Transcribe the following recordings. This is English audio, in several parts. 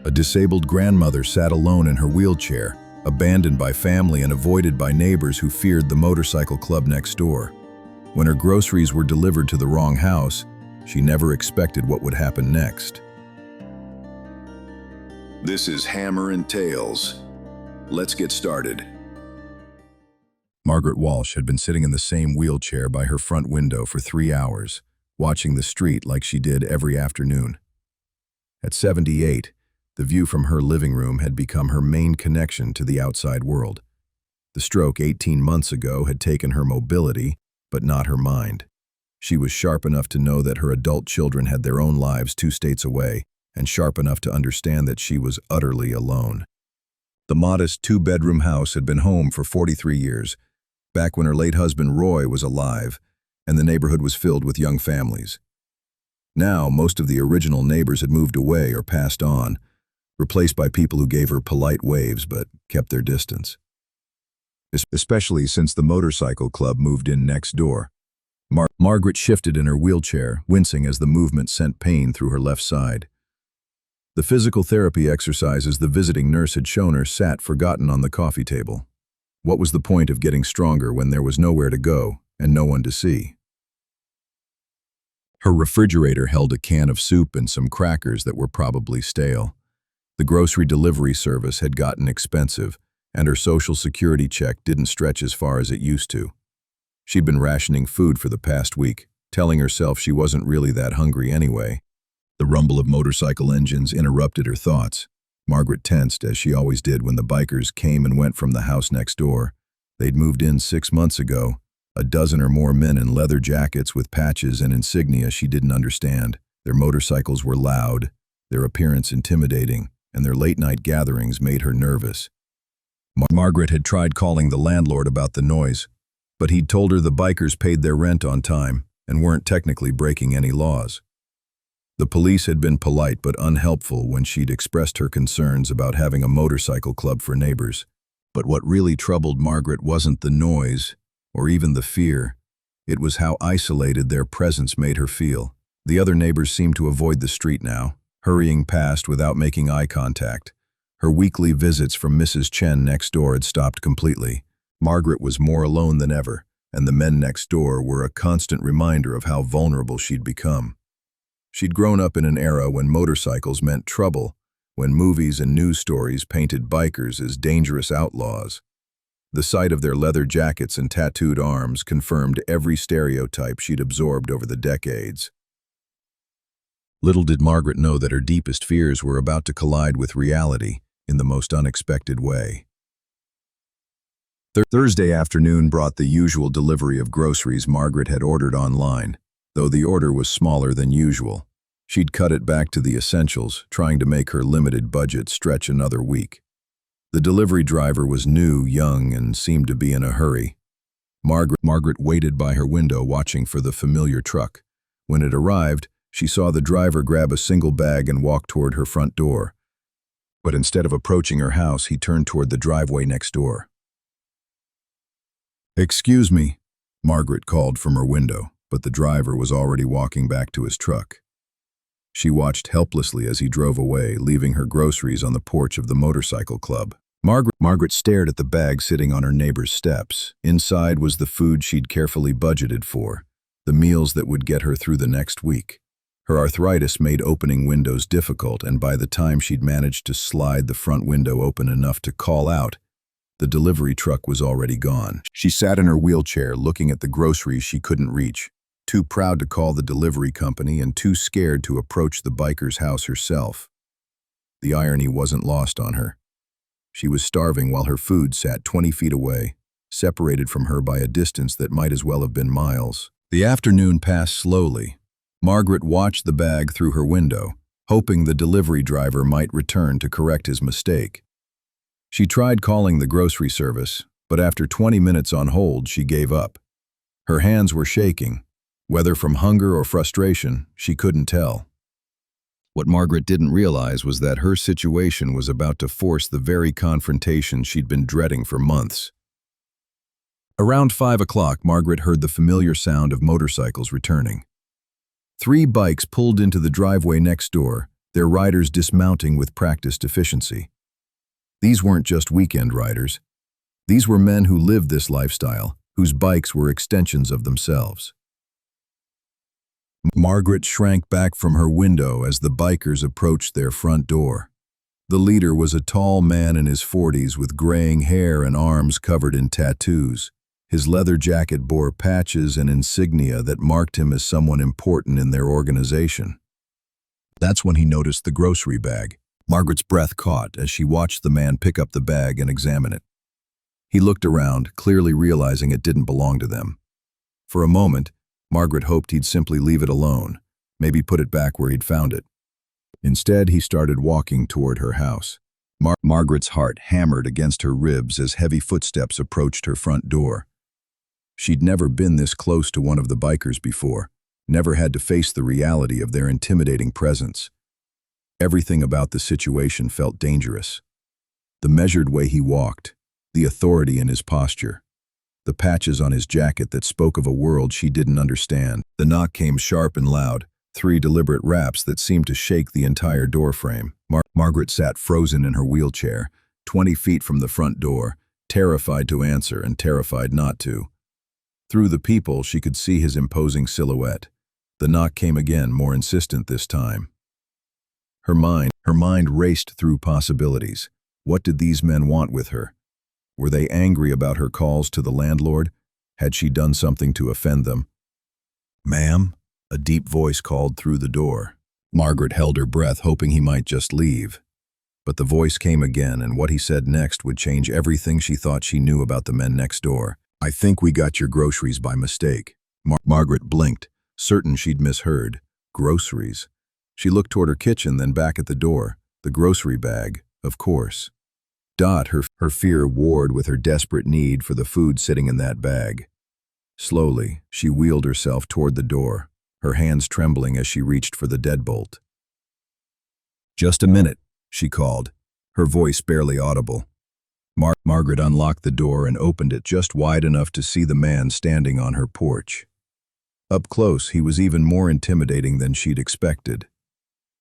A disabled grandmother sat alone in her wheelchair, abandoned by family and avoided by neighbors who feared the motorcycle club next door. When her groceries were delivered to the wrong house, she never expected what would happen next. This is Hammer and Tails. Let's get started. Margaret Walsh had been sitting in the same wheelchair by her front window for 3 hours, watching the street like she did every afternoon. At 78, the view from her living room had become her main connection to the outside world. The stroke 18 months ago had taken her mobility, but not her mind. She was sharp enough to know that her adult children had their own lives 2 states away, and sharp enough to understand that she was utterly alone. The modest 2-bedroom house had been home for 43 years, back when her late husband Roy was alive, and the neighborhood was filled with young families. Now, most of the original neighbors had moved away or passed on, replaced by people who gave her polite waves but kept their distance. Especially since the motorcycle club moved in next door. Margaret shifted in her wheelchair, wincing as the movement sent pain through her left side. The physical therapy exercises the visiting nurse had shown her sat forgotten on the coffee table. What was the point of getting stronger when there was nowhere to go and no one to see? Her refrigerator held a can of soup and some crackers that were probably stale. The grocery delivery service had gotten expensive, and her Social Security check didn't stretch as far as it used to. She'd been rationing food for the past week, telling herself she wasn't really that hungry anyway. The rumble of motorcycle engines interrupted her thoughts. Margaret tensed, as she always did when the bikers came and went from the house next door. They'd moved in 6 months ago, a dozen or more men in leather jackets with patches and insignia she didn't understand. Their motorcycles were loud, their appearance intimidating, and their late-night gatherings made her nervous. Margaret had tried calling the landlord about the noise, but he'd told her the bikers paid their rent on time and weren't technically breaking any laws. The police had been polite but unhelpful when she'd expressed her concerns about having a motorcycle club for neighbors. But what really troubled Margaret wasn't the noise or even the fear. It was how isolated their presence made her feel. The other neighbors seemed to avoid the street now, hurrying past without making eye contact. Her weekly visits from Mrs. Chen next door had stopped completely. Margaret was more alone than ever, and the men next door were a constant reminder of how vulnerable she'd become. She'd grown up in an era when motorcycles meant trouble, when movies and news stories painted bikers as dangerous outlaws. The sight of their leather jackets and tattooed arms confirmed every stereotype she'd absorbed over the decades. Little did Margaret know that her deepest fears were about to collide with reality in the most unexpected way. Thursday afternoon brought the usual delivery of groceries Margaret had ordered online, though the order was smaller than usual. She'd cut it back to the essentials, trying to make her limited budget stretch another week. The delivery driver was new, young, and seemed to be in a hurry. Margaret waited by her window watching for the familiar truck. When it arrived, she saw the driver grab a single bag and walk toward her front door. But instead of approaching her house, he turned toward the driveway next door. "Excuse me," Margaret called from her window, but the driver was already walking back to his truck. She watched helplessly as he drove away, leaving her groceries on the porch of the motorcycle club. Margaret stared at the bag sitting on her neighbor's steps. Inside was the food she'd carefully budgeted for, the meals that would get her through the next week. Her arthritis made opening windows difficult, and by the time she'd managed to slide the front window open enough to call out, the delivery truck was already gone. She sat in her wheelchair looking at the groceries she couldn't reach, too proud to call the delivery company and too scared to approach the biker's house herself. The irony wasn't lost on her. She was starving while her food sat 20 feet away, separated from her by a distance that might as well have been miles. The afternoon passed slowly. Margaret watched the bag through her window, hoping the delivery driver might return to correct his mistake. She tried calling the grocery service, but after 20 minutes on hold, she gave up. Her hands were shaking. Whether from hunger or frustration, she couldn't tell. What Margaret didn't realize was that her situation was about to force the very confrontation she'd been dreading for months. Around 5 o'clock, Margaret heard the familiar sound of motorcycles returning. 3 bikes pulled into the driveway next door, their riders dismounting with practiced efficiency. These weren't just weekend riders. These were men who lived this lifestyle, whose bikes were extensions of themselves. Margaret shrank back from her window as the bikers approached their front door. The leader was a tall man in his 40s with graying hair and arms covered in tattoos. His leather jacket bore patches and insignia that marked him as someone important in their organization. That's when he noticed the grocery bag. Margaret's breath caught as she watched the man pick up the bag and examine it. He looked around, clearly realizing it didn't belong to them. For a moment, Margaret hoped he'd simply leave it alone, maybe put it back where he'd found it. Instead, he started walking toward her house. Margaret's heart hammered against her ribs as heavy footsteps approached her front door. She'd never been this close to one of the bikers before, never had to face the reality of their intimidating presence. Everything about the situation felt dangerous. The measured way he walked, the authority in his posture, the patches on his jacket that spoke of a world she didn't understand. The knock came sharp and loud, 3 deliberate raps that seemed to shake the entire doorframe. Margaret sat frozen in her wheelchair, 20 feet from the front door, terrified to answer and terrified not to. Through the people, she could see his imposing silhouette. The knock came again, more insistent this time. Her mind raced through possibilities. What did these men want with her? Were they angry about her calls to the landlord? Had she done something to offend them? "Ma'am?" A deep voice called through the door. Margaret held her breath, hoping he might just leave. But the voice came again, and what he said next would change everything she thought she knew about the men next door. "I think we got your groceries by mistake." Margaret blinked, certain she'd misheard. Groceries. She looked toward her kitchen, then back at the door. The grocery bag, of course. Her fear warred with her desperate need for the food sitting in that bag. Slowly, she wheeled herself toward the door, her hands trembling as she reached for the deadbolt. "Just a minute," she called, her voice barely audible. Margaret unlocked the door and opened it just wide enough to see the man standing on her porch. Up close, he was even more intimidating than she'd expected.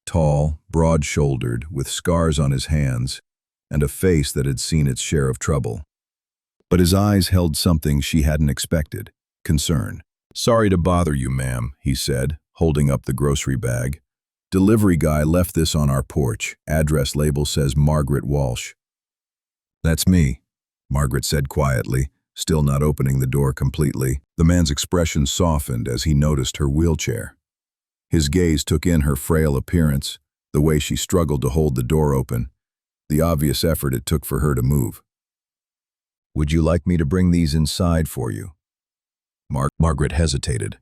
Tall, broad-shouldered, with scars on his hands, and a face that had seen its share of trouble. But his eyes held something she hadn't expected: concern. "Sorry to bother you, ma'am," he said, holding up the grocery bag. "Delivery guy left this on our porch. Address label says Margaret Walsh." "That's me," Margaret said quietly, still not opening the door completely. The man's expression softened as he noticed her wheelchair. His gaze took in her frail appearance, the way she struggled to hold the door open, the obvious effort it took for her to move. "Would you like me to bring these inside for you?" Margaret hesitated.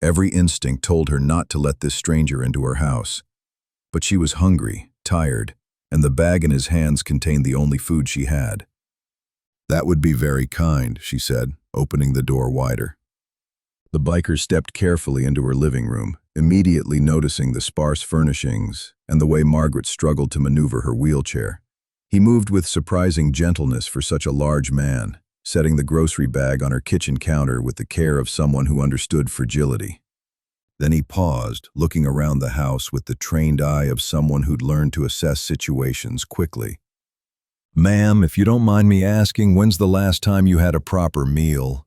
Every instinct told her not to let this stranger into her house. But she was hungry, tired, and the bag in his hands contained the only food she had. "That would be very kind," she said, opening the door wider. The biker stepped carefully into her living room, immediately noticing the sparse furnishings and the way Margaret struggled to maneuver her wheelchair. He moved with surprising gentleness for such a large man, setting the grocery bag on her kitchen counter with the care of someone who understood fragility. Then he paused, looking around the house with the trained eye of someone who'd learned to assess situations quickly. "Ma'am, if you don't mind me asking, when's the last time you had a proper meal?"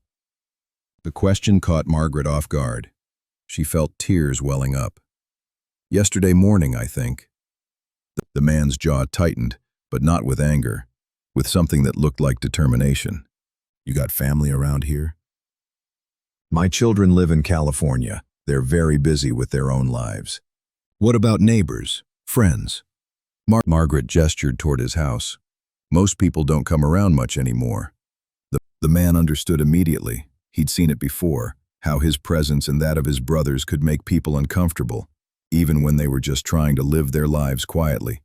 The question caught Margaret off guard. She felt tears welling up. "Yesterday morning, I think." The man's jaw tightened, but not with anger, with something that looked like determination. "You got family around here?" "My children live in California. They're very busy with their own lives." "What about neighbors, friends?" Margaret gestured toward his house. "Most people don't come around much anymore." The man understood immediately. He'd seen it before, how his presence and that of his brothers could make people uncomfortable, even when they were just trying to live their lives quietly.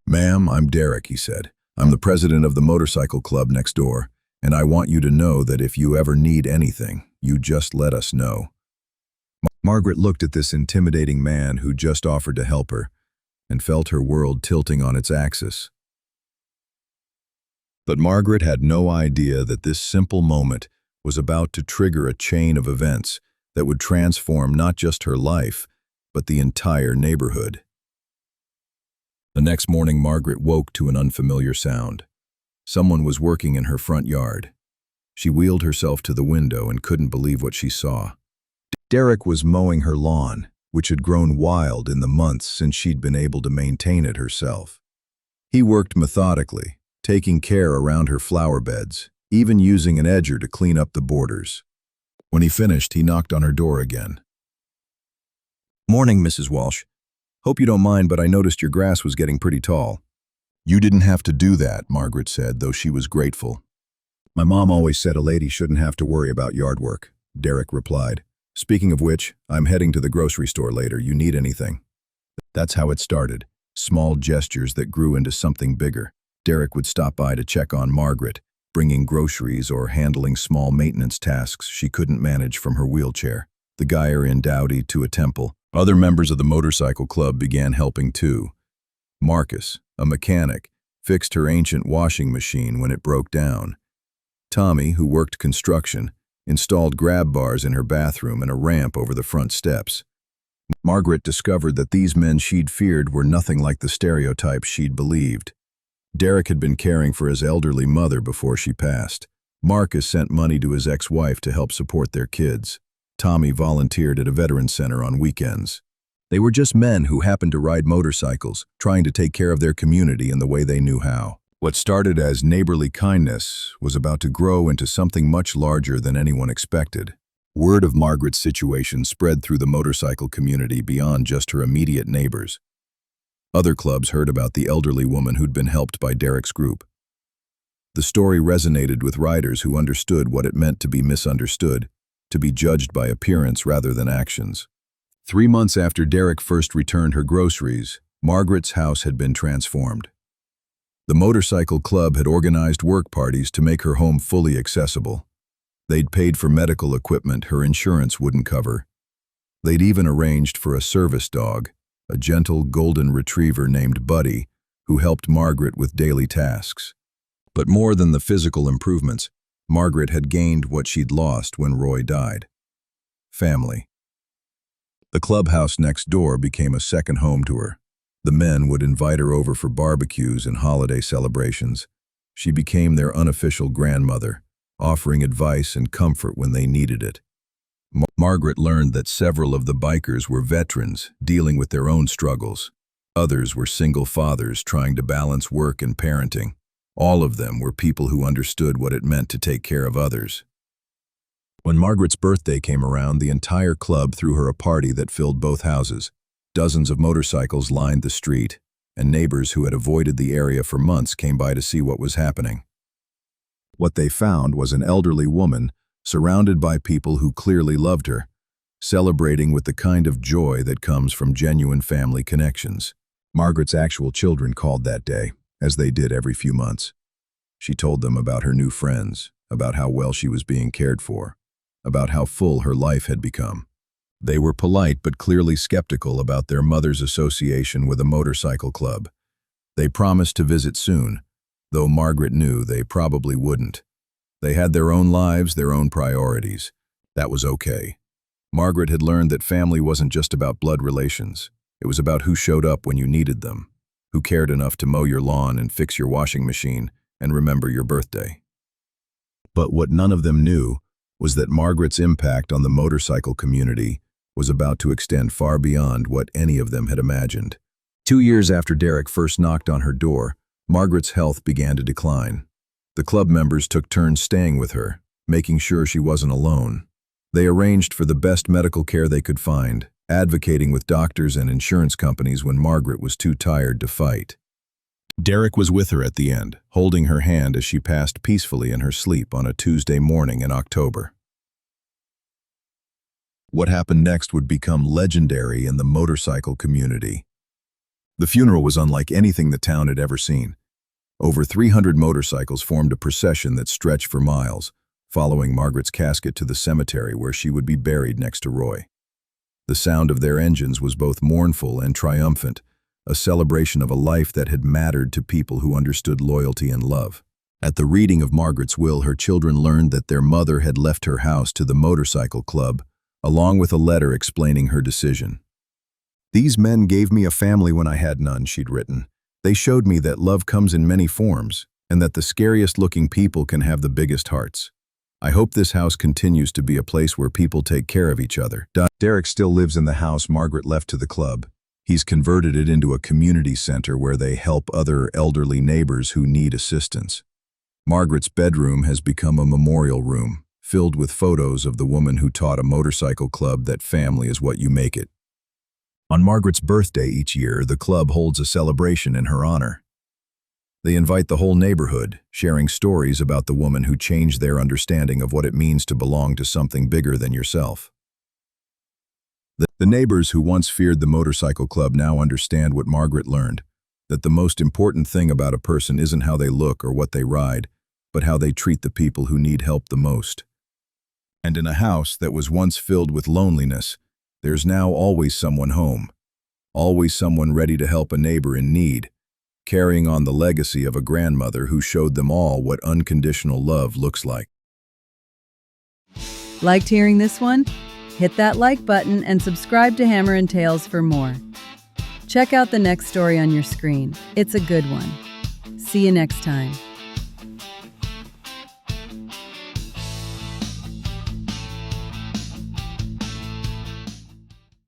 "Ma'am, I'm Derek," he said. "I'm the president of the motorcycle club next door, and I want you to know that if you ever need anything, you just let us know." Margaret looked at this intimidating man who just offered to help her, and felt her world tilting on its axis. But Margaret had no idea that this simple moment was about to trigger a chain of events that would transform not just her life, but the entire neighborhood. The next morning, Margaret woke to an unfamiliar sound. Someone was working in her front yard. She wheeled herself to the window and couldn't believe what she saw. Derek was mowing her lawn, which had grown wild in the months since she'd been able to maintain it herself. He worked methodically, taking care around her flower beds, even using an edger to clean up the borders. When he finished, he knocked on her door again. "Morning, Mrs. Walsh. Hope you don't mind, but I noticed your grass was getting pretty tall." "You didn't have to do that," Margaret said, though she was grateful. "My mom always said a lady shouldn't have to worry about yard work," Derek replied. "Speaking of which, I'm heading to the grocery store later. You need anything?" That's how it started, small gestures that grew into something bigger. Derek would stop by to check on Margaret, bringing groceries or handling small maintenance tasks she couldn't manage from her wheelchair. The guyer in Dowdy to a temple. Other members of the motorcycle club began helping too. Marcus, a mechanic, fixed her ancient washing machine when it broke down. Tommy, who worked construction, installed grab bars in her bathroom and a ramp over the front steps. Margaret discovered that these men she'd feared were nothing like the stereotypes she'd believed. Derek had been caring for his elderly mother before she passed. Marcus sent money to his ex-wife to help support their kids. Tommy volunteered at a veterans center on weekends. They were just men who happened to ride motorcycles, trying to take care of their community in the way they knew how. What started as neighborly kindness was about to grow into something much larger than anyone expected. Word of Margaret's situation spread through the motorcycle community beyond just her immediate neighbors. Other clubs heard about the elderly woman who'd been helped by Derek's group. The story resonated with riders who understood what it meant to be misunderstood, to be judged by appearance rather than actions. 3 months after Derek first returned her groceries, Margaret's house had been transformed. The motorcycle club had organized work parties to make her home fully accessible. They'd paid for medical equipment her insurance wouldn't cover. They'd even arranged for a service dog, a gentle golden retriever named Buddy, who helped Margaret with daily tasks. But more than the physical improvements, Margaret had gained what she'd lost when Roy died: family. The clubhouse next door became a second home to her. The men would invite her over for barbecues and holiday celebrations. She became their unofficial grandmother, offering advice and comfort when they needed it. Margaret learned that several of the bikers were veterans dealing with their own struggles. Others were single fathers trying to balance work and parenting. All of them were people who understood what it meant to take care of others. When Margaret's birthday came around, the entire club threw her a party that filled both houses. Dozens of motorcycles lined the street, and neighbors who had avoided the area for months came by to see what was happening. What they found was an elderly woman surrounded by people who clearly loved her, celebrating with the kind of joy that comes from genuine family connections. Margaret's actual children called that day, as they did every few months. She told them about her new friends, about how well she was being cared for, about how full her life had become. They were polite but clearly skeptical about their mother's association with a motorcycle club. They promised to visit soon, though Margaret knew they probably wouldn't. They had their own lives, their own priorities. That was okay. Margaret had learned that family wasn't just about blood relations. It was about who showed up when you needed them, who cared enough to mow your lawn and fix your washing machine and remember your birthday. But what none of them knew was that Margaret's impact on the motorcycle community was about to extend far beyond what any of them had imagined. 2 years after Derek first knocked on her door, Margaret's health began to decline. The club members took turns staying with her, making sure she wasn't alone. They arranged for the best medical care they could find, advocating with doctors and insurance companies when Margaret was too tired to fight. Derek was with her at the end, holding her hand as she passed peacefully in her sleep on a Tuesday morning in October. What happened next would become legendary in the motorcycle community. The funeral was unlike anything the town had ever seen. Over 300 motorcycles formed a procession that stretched for miles, following Margaret's casket to the cemetery where she would be buried next to Roy. The sound of their engines was both mournful and triumphant, a celebration of a life that had mattered to people who understood loyalty and love. At the reading of Margaret's will, her children learned that their mother had left her house to the motorcycle club, along with a letter explaining her decision. "These men gave me a family when I had none," she'd written, They showed me that love comes in many forms, and that the scariest-looking people can have the biggest hearts. I hope this house continues to be a place where people take care of each other. Derek still lives in the house Margaret left to the club. He's converted it into a community center where they help other elderly neighbors who need assistance. Margaret's bedroom has become a memorial room, filled with photos of the woman who taught a motorcycle club that family is what you make it. On Margaret's birthday each year, the club holds a celebration in her honor. They invite the whole neighborhood, sharing stories about the woman who changed their understanding of what it means to belong to something bigger than yourself. The neighbors who once feared the motorcycle club now understand what Margaret learned, that the most important thing about a person isn't how they look or what they ride, but how they treat the people who need help the most. And in a house that was once filled with loneliness, there's now always someone home, always someone ready to help a neighbor in need, carrying on the legacy of a grandmother who showed them all what unconditional love looks like. Liked hearing this one? Hit that like button and subscribe to Hammer and Tales for more. Check out the next story on your screen. It's a good one. See you next time.